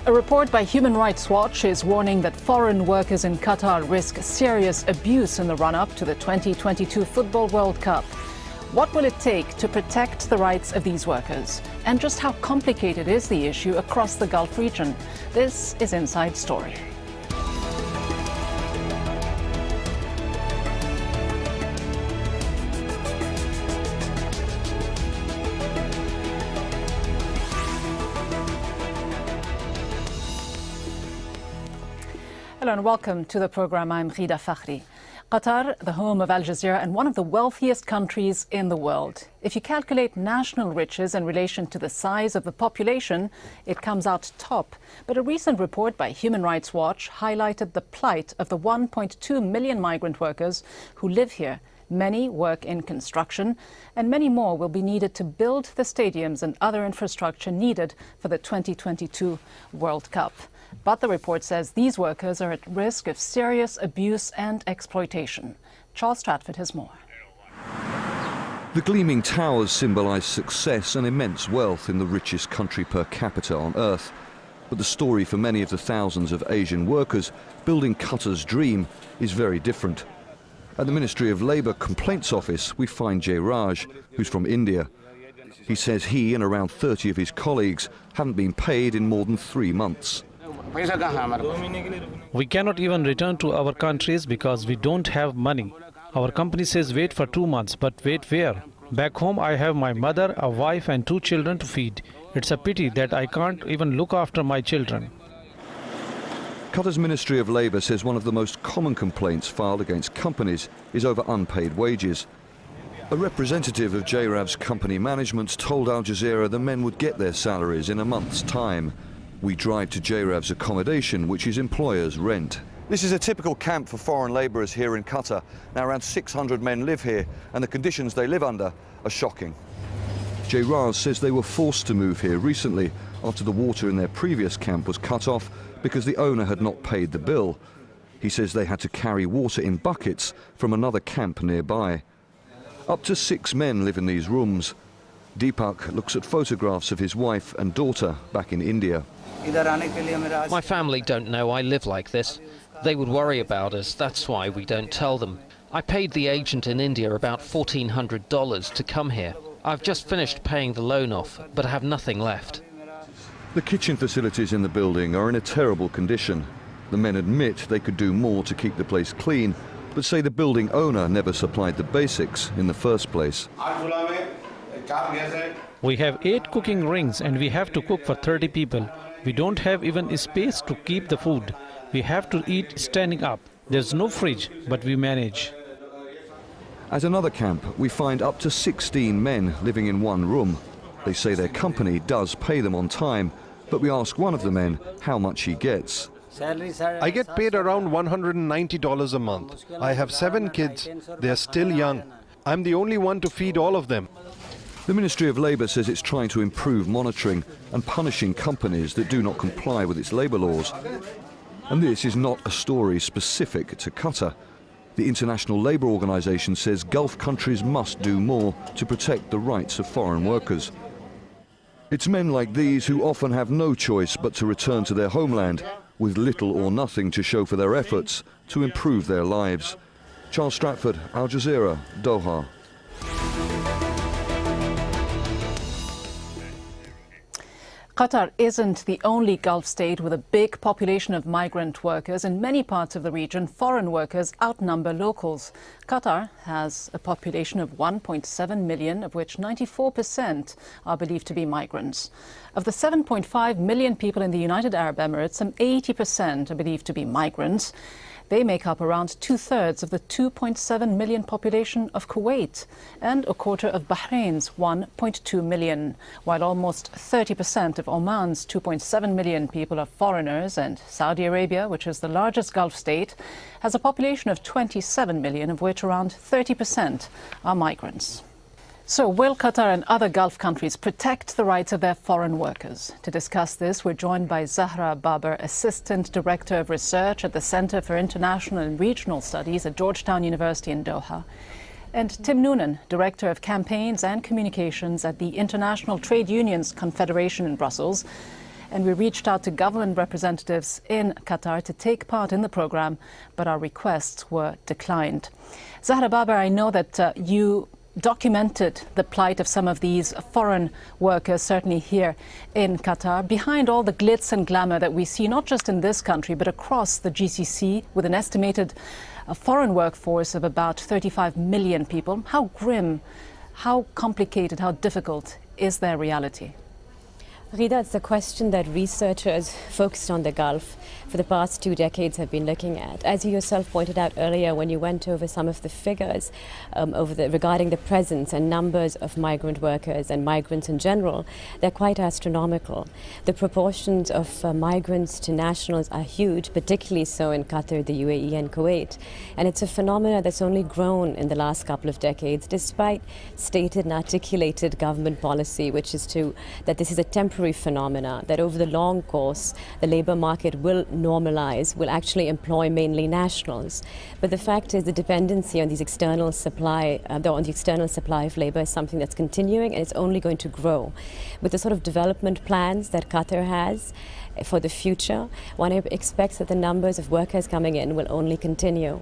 A report by Human Rights Watch is warning that foreign workers in Qatar risk serious abuse in the run-up to the 2022 Football World Cup. What will it take to protect the rights of these workers? And just how complicated is the issue across the Gulf region? This is Inside Story. Hello and welcome to the program. I'm Ghida Fakhri. Qatar, the home of Al Jazeera and one of the wealthiest countries in the world. If you calculate national riches in relation to the size of the population, it comes out top. But a recent report by Human Rights Watch highlighted the plight of the 1.2 million migrant workers who live here. Many work in construction, and many more will be needed to build the stadiums and other infrastructure needed for the 2022 World Cup. But the report says these workers are at risk of serious abuse and exploitation. Charles Stratford has more. The gleaming towers symbolise success and immense wealth in the richest country per capita on earth. But the story for many of the thousands of Asian workers building Qatar's dream is very different. At the Ministry of Labour Complaints Office, we find Jayraj, who's from India. He says he and around 30 of his colleagues haven't been paid in more than 3 months. We cannot even return to our countries because we don't have money. Our company says wait for 2 months, but wait where? Back home I have my mother, a wife and 2 children to feed. It's a pity that I can't even look after my children. Qatar's Ministry of Labour says one of the most common complaints filed against companies is over unpaid wages. A representative of Jayrav's company management told Al Jazeera the men would get their salaries in a month's time. We drive to Jayrav's accommodation, which his employers rent. This is a typical camp for foreign labourers here in Qatar. Now around 600 men live here, and the conditions they live under are shocking. Jayraj says they were forced to move here recently after the water in their previous camp was cut off because the owner had not paid the bill. He says they had to carry water in buckets from another camp nearby. Up to 6 men live in these rooms. Deepak looks at photographs of his wife and daughter back in India. My family don't know I live like this. They would worry about us, that's why we don't tell them. I paid the agent in India about $1,400 to come here. I've just finished paying the loan off, but I have nothing left. The kitchen facilities in the building are in a terrible condition. The men admit they could do more to keep the place clean, but say the building owner never supplied the basics in the first place. We have 8 cooking rings and we have to cook for 30 people. We don't have even a space to keep the food. We have to eat standing up. There's no fridge, but we manage. At another camp, we find up to 16 men living in one room. They say their company does pay them on time, but we ask one of the men how much he gets. I get paid around $190 a month. I have 7 kids. They are still young. I'm the only one to feed all of them. The Ministry of Labour says it's trying to improve monitoring and punishing companies that do not comply with its labour laws. And this is not a story specific to Qatar. The International Labour Organization says Gulf countries must do more to protect the rights of foreign workers. It's men like these who often have no choice but to return to their homeland with little or nothing to show for their efforts to improve their lives. Charles Stratford, Al Jazeera, Doha. Qatar isn't the only Gulf state with a big population of migrant workers. In many parts of the region, foreign workers outnumber locals. Qatar has a population of 1.7 million, of which 94% are believed to be migrants. Of the 7.5 million people in the United Arab Emirates, some 80% are believed to be migrants. They make up around 2/3 of the 2.7 million population of Kuwait and a quarter of Bahrain's 1.2 million, while almost 30% of Oman's 2.7 million people are foreigners, and Saudi Arabia, which is the largest Gulf state, has a population of 27 million, of which around 30% are migrants. So will Qatar and other Gulf countries protect the rights of their foreign workers? To discuss this, we're joined by Zahra Baber, Assistant Director of Research at the Center for International and Regional Studies at Georgetown University in Doha, and Tim Noonan, Director of Campaigns and Communications at the International Trade Unions Confederation in Brussels. and we reached out to government representatives in Qatar to take part in the program, but our requests were declined. Zahra Babar, I know that you documented the plight of some of these foreign workers, certainly here in Qatar. Behind all the glitz and glamour that we see, not just in this country, but across the GCC, with an estimated foreign workforce of about 35 million people, how grim, how complicated, how difficult is their reality? Rida, it's a question that researchers focused on the Gulf for the past 2 decades have been looking at. As you yourself pointed out earlier when you went over some of the figures regarding the presence and numbers of migrant workers and migrants in general, they're quite astronomical. The proportions of migrants to nationals are huge, particularly so in Qatar, the UAE and Kuwait. And it's a phenomenon that's only grown in the last couple of decades, despite stated and articulated government policy, which is that this is a temporary phenomena, that over the long course the labour market will normalize, will actually employ mainly nationals. But the fact is the dependency on these external supply, on the external supply of labour is something that's continuing, and it's only going to grow. With the sort of development plans that Qatar has for the future, one expects that the numbers of workers coming in will only continue.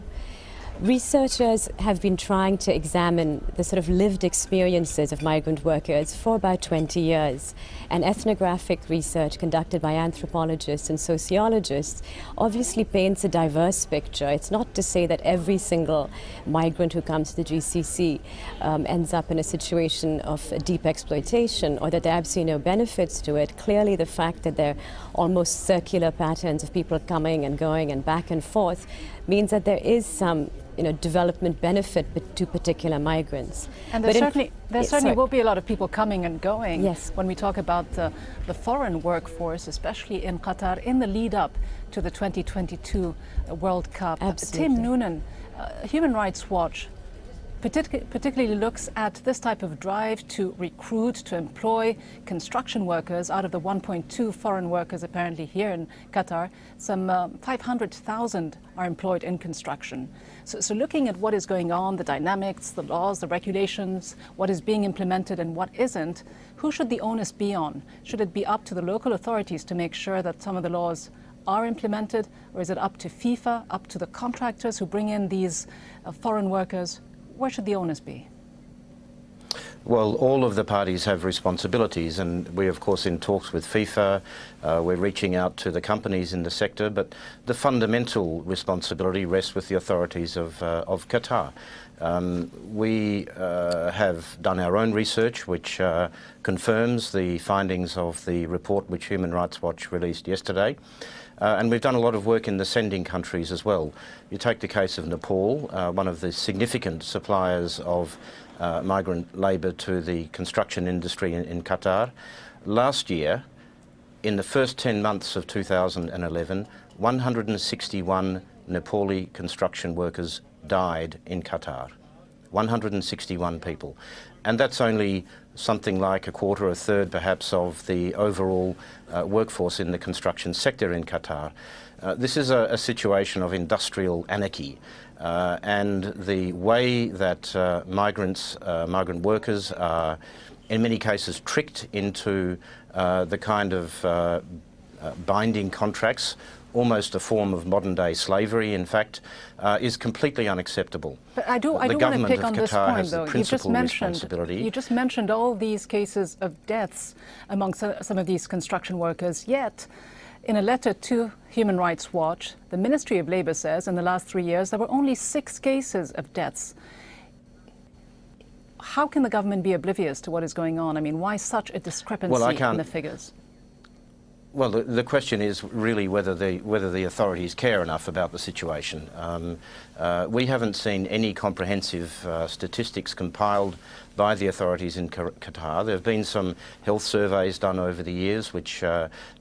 Researchers have been trying to examine the sort of lived experiences of migrant workers for about 20 years. And ethnographic research conducted by anthropologists and sociologists obviously paints a diverse picture. It's not to say that every single migrant who comes to the GCC ends up in a situation of deep exploitation, or that there are absolutely no benefits to it. Clearly, the fact that there are almost circular patterns of people coming and going and back and forth means that there is some development benefit to particular migrants. And there certainly will be a lot of people coming and going. Yes. When we talk about the foreign workforce, especially in Qatar, in the lead up to the 2022 World Cup. Absolutely. Tim Noonan, Human Rights Watch particularly looks at this type of drive to recruit, to employ construction workers. Out of the 1.2 foreign workers apparently here in Qatar, some 500,000 are employed in construction. So looking at what is going on, the dynamics, the laws, the regulations, what is being implemented and what isn't, who should the onus be on? Should it be up to the local authorities to make sure that some of the laws are implemented, or is it up to FIFA, up to the contractors who bring in these foreign workers? Where should the onus be? Well, all of the parties have responsibilities, and we're of course in talks with FIFA. We're reaching out to the companies in the sector, but the fundamental responsibility rests with the authorities of Qatar. We have done our own research, which confirms the findings of the report which Human Rights Watch released yesterday. And we've done a lot of work in the sending countries as well. You take the case of Nepal, one of the significant suppliers of migrant labour to the construction industry in Qatar. Last year, in the first 10 months of 2011, 161 Nepali construction workers died in Qatar. 161 people. And that's only something like a quarter, a third perhaps, of the overall workforce in the construction sector in Qatar. This is a situation of industrial anarchy, and the way that migrant workers are in many cases tricked into the kind of binding contracts, almost a form of modern-day slavery, in fact, is completely unacceptable. But I do want to pick on this point, though. You just mentioned all these cases of deaths among some of these construction workers, yet in a letter to Human Rights Watch, the Ministry of Labour says in the last 3 years there were only 6 cases of deaths. How can the government be oblivious to what is going on? I mean, why such a discrepancy in the figures? Well, the question is really whether the authorities care enough about the situation. We haven't seen any comprehensive statistics compiled by the authorities in Qatar. There have been some health surveys done over the years which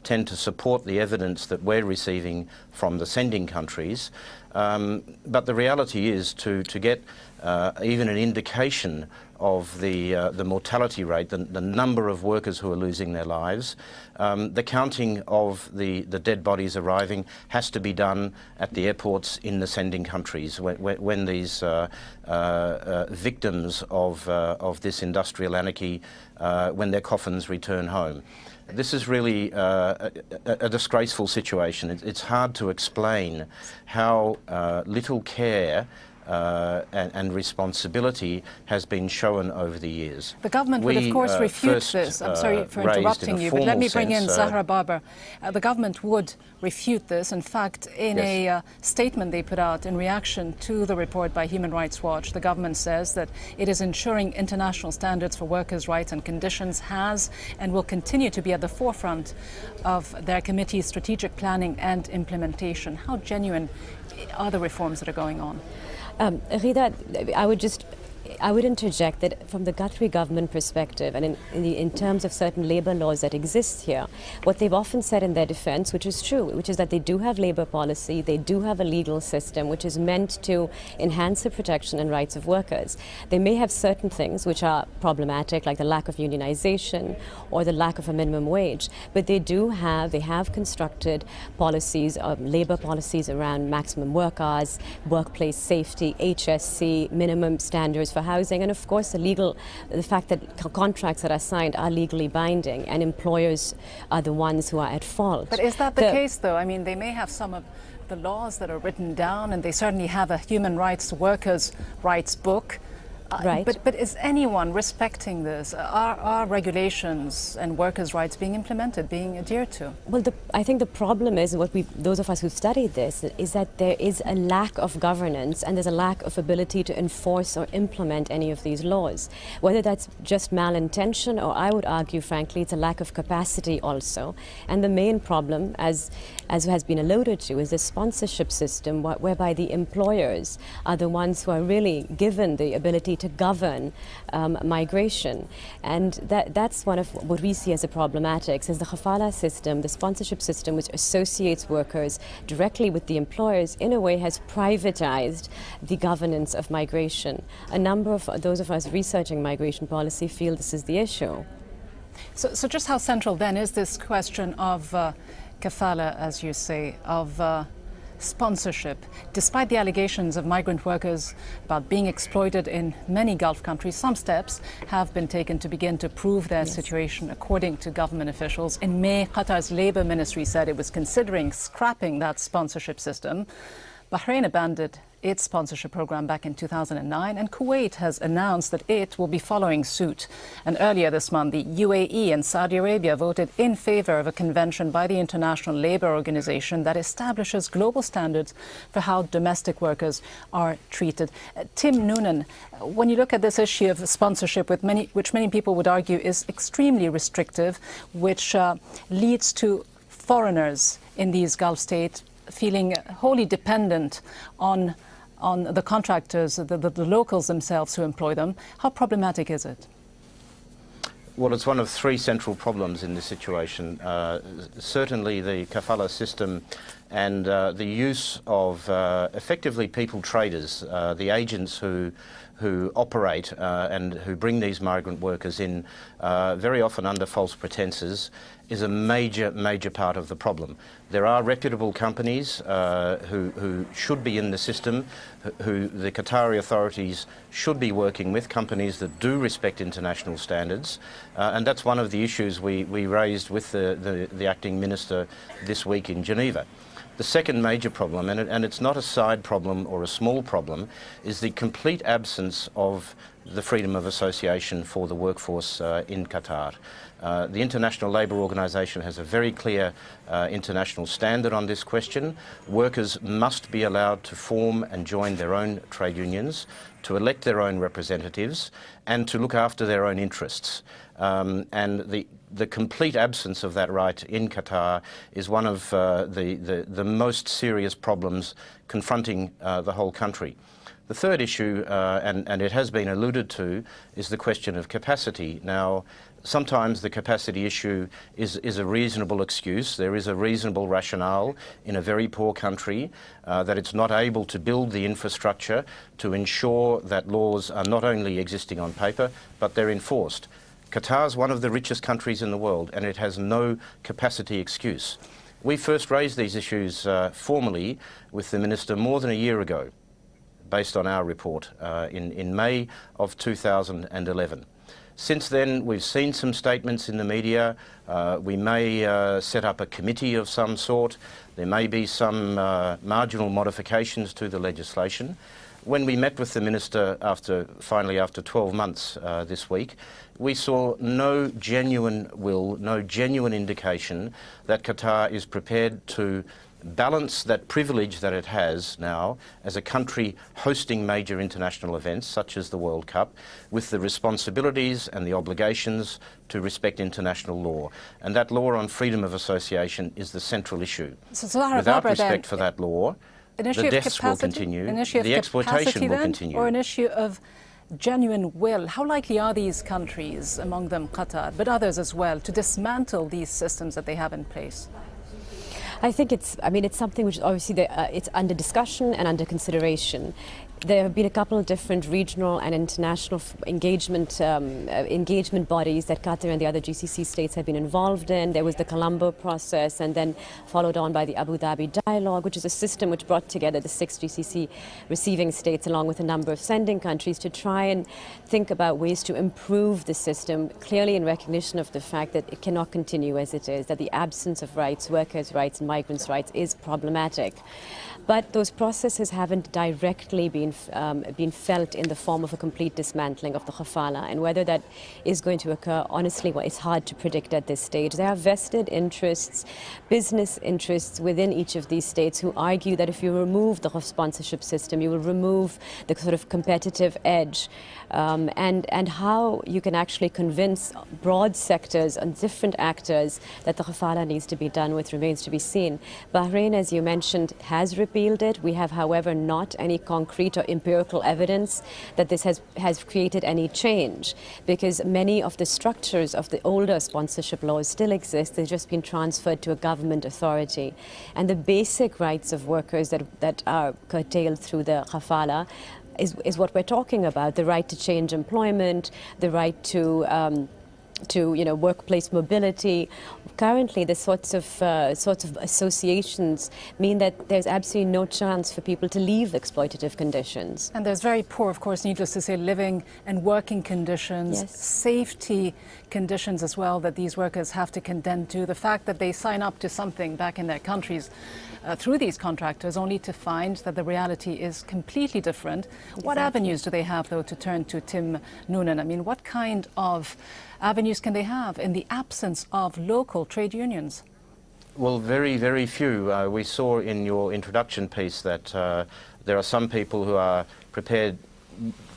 tend to support the evidence that we're receiving from the sending countries. But the reality is to get even an indication of the mortality rate, the number of workers who are losing their lives. The counting of the dead bodies arriving has to be done at the airports in the sending countries when these victims of this industrial anarchy, when their coffins return home. This is really a disgraceful situation. It's hard to explain how little care and responsibility has been shown over the years. The government would, of course, refute this. I'm sorry for interrupting you, but let me bring in Zahra Barber. The government would refute this. In fact, in a statement they put out in reaction to the report by Human Rights Watch, the government says that it is ensuring international standards for workers' rights and conditions, has and will continue to be at the forefront of their committee's strategic planning and implementation. How genuine are the reforms that are going on? Rida, I would interject that from the Qatari government perspective and in terms of certain labour laws that exist here, what they've often said in their defence, which is true, which is that they do have labour policy, they do have a legal system which is meant to enhance the protection and rights of workers. They may have certain things which are problematic, like the lack of unionisation or the lack of a minimum wage, but they have constructed policies, labour policies around maximum work hours, workplace safety, HSC, minimum standards for housing, and of course the fact that contracts that are signed are legally binding and employers are the ones who are at fault. But is that the case though? I mean, they may have some of the laws that are written down and they certainly have a human rights workers' rights book. Right. But is anyone respecting this? Are regulations and workers' rights being implemented, being adhered to? Well, I think the problem is, those of us who've studied this, is that there is a lack of governance and there's a lack of ability to enforce or implement any of these laws. Whether that's just malintention or, I would argue, frankly, it's a lack of capacity also. And the main problem, as has been alluded to, is the sponsorship system whereby the employers are the ones who are really given the ability to govern migration. And that's one of what we see as a problematic, is the kafala system, the sponsorship system, which associates workers directly with the employers, in a way has privatized the governance of migration. A number of those of us researching migration policy feel this is the issue. So just how central then is this question of kafala, as you say, of sponsorship? Despite the allegations of migrant workers about being exploited in many Gulf countries, some steps have been taken to begin to prove their situation, according to government officials. In May, Qatar's Labour Ministry said it was considering scrapping that sponsorship system. Bahrain abandoned its sponsorship program back in 2009, and Kuwait has announced that it will be following suit. And earlier this month, the UAE and Saudi Arabia voted in favor of a convention by the International Labour Organization that establishes global standards for how domestic workers are treated. Tim Noonan, when you look at this issue of sponsorship, which many people would argue is extremely restrictive, which leads to foreigners in these Gulf states feeling wholly dependent on the contractors, the locals themselves who employ them. How problematic is it? Well, it's one of three central problems in this situation. Certainly the kafala system and the use of effectively people traders, the agents who operate and who bring these migrant workers in, very often under false pretenses, is a major part of the problem. There are reputable companies who should be in the system, who the Qatari authorities should be working with, companies that do respect international standards, and that's one of the issues we raised with the acting minister this week in Geneva. The second major problem, and it's not a side problem or a small problem, is the complete absence of the freedom of association for the workforce in Qatar. The International Labour Organization has a very clear international standard on this question. Workers must be allowed to form and join their own trade unions, to elect their own representatives, and to look after their own interests. And the complete absence of that right in Qatar is one of the most serious problems confronting the whole country. The third issue, and it has been alluded to, is the question of capacity. Now, sometimes the capacity issue is a reasonable excuse. There is a reasonable rationale in a very poor country that it's not able to build the infrastructure to ensure that laws are not only existing on paper, but they're enforced. Qatar is one of the richest countries in the world, and it has no capacity excuse. We first raised these issues formally with the minister more than a year ago, based on our report in May of 2011. Since then, we've seen some statements in the media. We may set up a committee of some sort. There may be some marginal modifications to the legislation. When we met with the Minister finally after 12 months this week, we saw no genuine will, no genuine indication that Qatar is prepared to balance that privilege that it has now as a country hosting major international events such as the World Cup with the responsibilities and the obligations to respect international law. And that law on freedom of association is the central issue. So without respect for that law, the deaths will continue, the exploitation will continue. Or an issue of genuine will? How likely are these countries, among them Qatar, but others as well, to dismantle these systems that they have in place? I think it's something which obviously it's under discussion and under consideration. There have been a couple of different regional and international engagement bodies that Qatar and the other GCC states have been involved in. There was the Colombo process, and then followed on by the Abu Dhabi dialogue, which is a system which brought together the 6 GCC receiving states along with a number of sending countries to try and think about ways to improve the system, clearly in recognition of the fact that it cannot continue as it is, that the absence of rights, workers' rights and migrants' rights is problematic. But those processes haven't directly been felt in the form of a complete dismantling of the kafala, and whether that is going to occur, honestly, well, it's hard to predict at this stage. There are vested interests, business interests within each of these states who argue that if you remove the sponsorship system, you will remove the sort of competitive edge, and how you can actually convince broad sectors and different actors that the kafala needs to be done with remains to be seen. Bahrain, as you mentioned, has repealed it. We have, however, not any concrete or empirical evidence that this has created any change, because many of the structures of the older sponsorship laws still exist. They've just been transferred to a government authority. And the basic rights of workers that are curtailed through the kafala is what we're talking about: the right to change employment, the right to workplace mobility. Currently, the sorts of associations mean that there's absolutely no chance for people to leave exploitative conditions. And there's very poor, of course, needless to say, living and working conditions, yes, safety conditions as well that these workers have to contend to. The fact that they sign up to something back in their countries through these contractors, only to find that the reality is completely different. Exactly. What avenues do they have, though, to turn to, Tim Noonan? I mean, what kind of avenues can they have in the absence of local trade unions? Well, very, very few. We saw in your introduction piece that there are some people who are prepared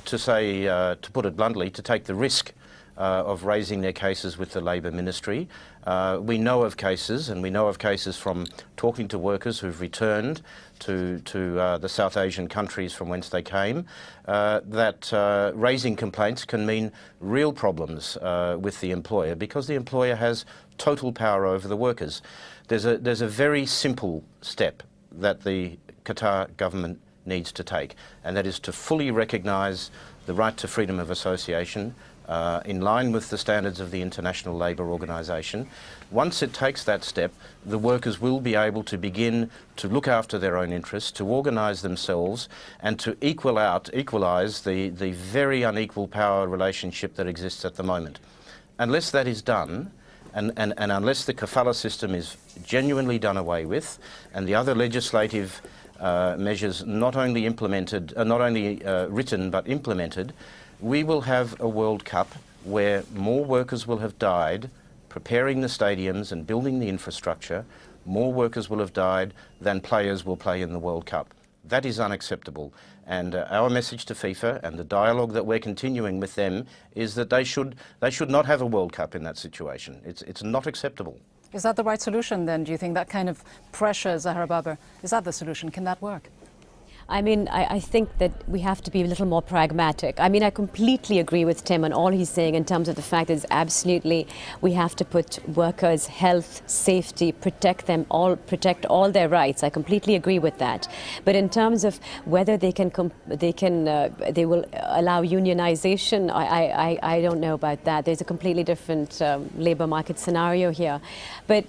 to say, to put it bluntly, to take the risk of raising their cases with the Labour Ministry. We know of cases, and we know of cases from talking to workers who've returned to the South Asian countries from whence they came, that raising complaints can mean real problems with the employer, because the employer has total power over the workers. There's a very simple step that the Qatar government needs to take, and that is to fully recognise the right to freedom of association, in line with the standards of the International Labour Organisation. Once it takes that step, the workers will be able to begin to look after their own interests, to organise themselves, and to equalise the very unequal power relationship that exists at the moment. Unless that is done, and unless the kafala system is genuinely done away with, and the other legislative measures not only written but implemented, we will have a World Cup where more workers will have died preparing the stadiums and building the infrastructure. More workers will have died than players will play in the World Cup. That is unacceptable. And our message to FIFA and the dialogue that we're continuing with them is that they should not have a World Cup in that situation. It's not acceptable. Is that the right solution then? Do you think that kind of pressure, Zahra Babar, is that the solution? Can that work? I mean, I think that we have to be a little more pragmatic. I mean, I completely agree with Tim on all he's saying in terms of the fact that absolutely we have to put workers' health, safety, protect all their rights. I completely agree with that. But in terms of whether they will allow unionization, I don't know about that. There's a completely different labour market scenario here. But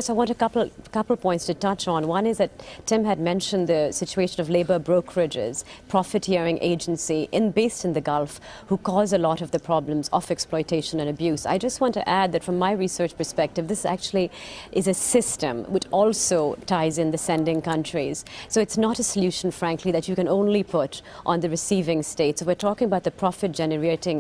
I want a couple points to touch on. One is that Tim had mentioned the situation of labor brokerages, profiteering agency based in the Gulf, who cause a lot of the problems of exploitation and abuse. I just want to add that from my research perspective, this actually is a system which also ties in the sending countries. So it's not a solution, frankly, that you can only put on the receiving state. So we're talking about the profit-generating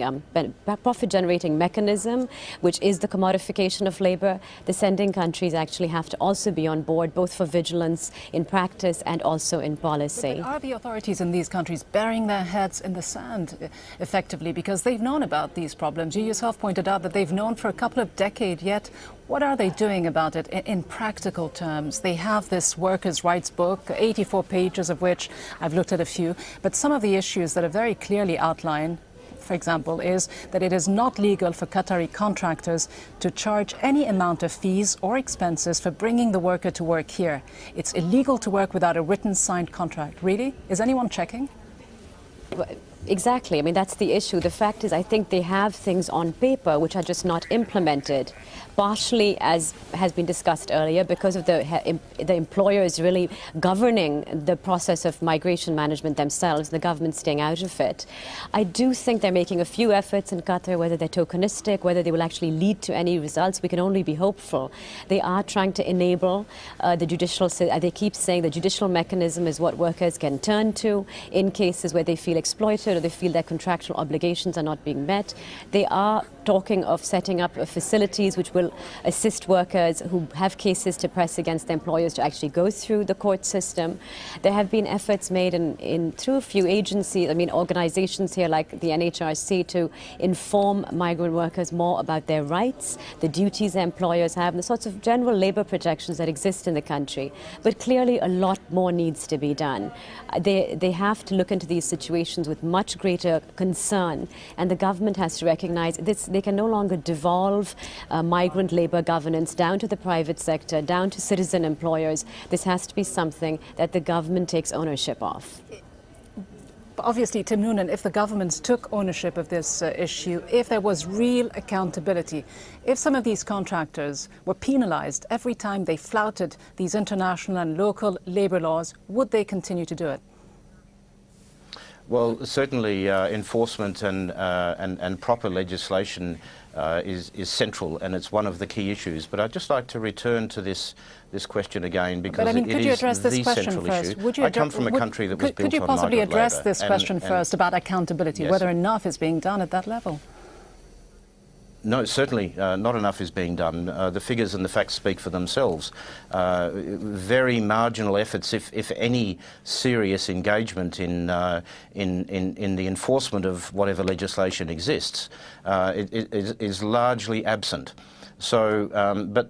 mechanism, which is the commodification of labor. The sending countries actually have to also be on board, both for vigilance in practice and also in policy. But are the authorities in these countries burying their heads in the sand effectively, because they've known about these problems? You yourself pointed out that they've known for a couple of decades, yet what are they doing about it in practical terms? They have this workers' rights book, 84 pages of which I've looked at a few, but some of the issues that are very clearly outlined, for example, is that it is not legal for Qatari contractors to charge any amount of fees or expenses for bringing the worker to work here. It's illegal to work without a written signed contract. Really? Is anyone checking? Exactly. I mean, that's the issue. The fact is, I think they have things on paper which are just not implemented, partially, as has been discussed earlier, because of the employers really governing the process of migration management themselves, the government staying out of it. I do think they're making a few efforts in Qatar, whether they're tokenistic, whether they will actually lead to any results. We can only be hopeful. They are trying to enable the judicial, they keep saying the judicial mechanism is what workers can turn to in cases where they feel exploited or they feel their contractual obligations are not being met. They are talking of setting up facilities which will assist workers who have cases to press against their employers to actually go through the court system. There have been efforts made through a few agencies, organizations here like the NHRC, to inform migrant workers more about their rights, the duties their employers have, and the sorts of general labor protections that exist in the country. But clearly a lot more needs to be done. They have to look into these situations with much greater concern, and the government has to recognize this. They can no longer devolve migrant labor governance down to the private sector, down to citizen employers. This has to be something that the government takes ownership of. Obviously, Tim Noonan, if the governments took ownership of this issue, if there was real accountability, if some of these contractors were penalized every time they flouted these international and local labor laws, would they continue to do it? Well, certainly enforcement and proper legislation is central, and it's one of the key issues. But I'd just like to return to this question again, because it is the central issue. I come from a country that was built on migrant labour. Could you possibly address this question first about accountability, yes, whether enough is being done at that level? No, certainly not enough is being done. The figures and the facts speak for themselves. Very marginal efforts, if any, serious engagement in the enforcement of whatever legislation exists is largely absent. So, but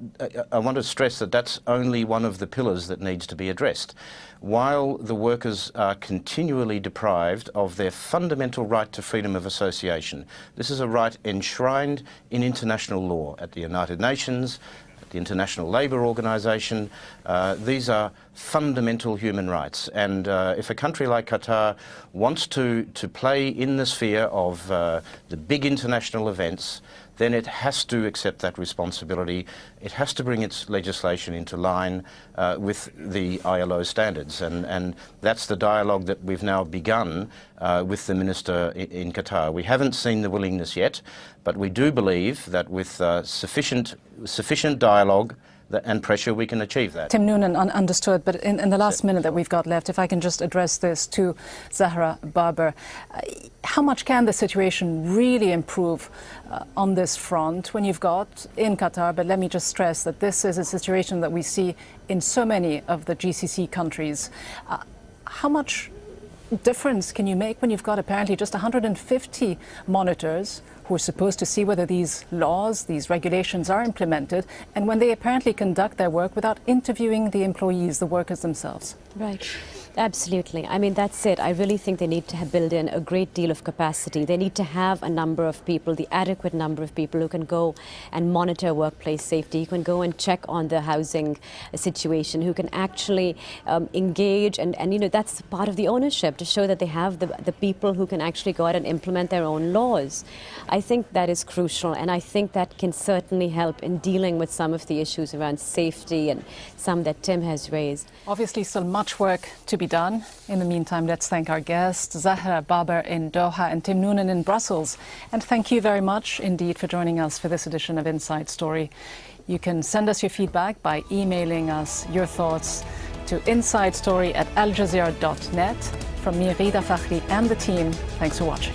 I want to stress that that's only one of the pillars that needs to be addressed. While the workers are continually deprived of their fundamental right to freedom of association, this is a right enshrined in international law at the United Nations, at the International Labour Organization. These are fundamental human rights, and if a country like Qatar wants to play in the sphere of the big international events, then it has to accept that responsibility. It has to bring its legislation into line with the ILO standards, and that's the dialogue that we've now begun with the minister in Qatar. We haven't seen the willingness yet, but we do believe that with sufficient dialogue and pressure, we can achieve that. Tim Noonan, understood, but in the last minute that we've got left, if I can just address this to Zahra Barber. How much can the situation really improve on this front when you've got in Qatar, but let me just stress that this is a situation that we see in so many of the GCC countries. How much difference can you make when you've got apparently just 150 monitors who are supposed to see whether these laws, these regulations are implemented, and when they apparently conduct their work without interviewing the employees, the workers themselves? Right. Absolutely. I mean, that's it. I really think they need to build in a great deal of capacity. They need to have a number of people, the adequate number of people who can go and monitor workplace safety, who can go and check on the housing situation, who can actually engage. And that's part of the ownership, to show that they have the people who can actually go out and implement their own laws. I I think that is crucial, and I think that can certainly help in dealing with some of the issues around safety and some that Tim has raised. Obviously, still much work to be done. In the meantime, let's thank our guests, Zahra Baber in Doha and Tim Noonan in Brussels. And thank you very much indeed for joining us for this edition of Inside Story. You can send us your feedback by emailing us your thoughts to insidestory@aljazeera.net. From me, Rida Fakhri, and the team, thanks for watching.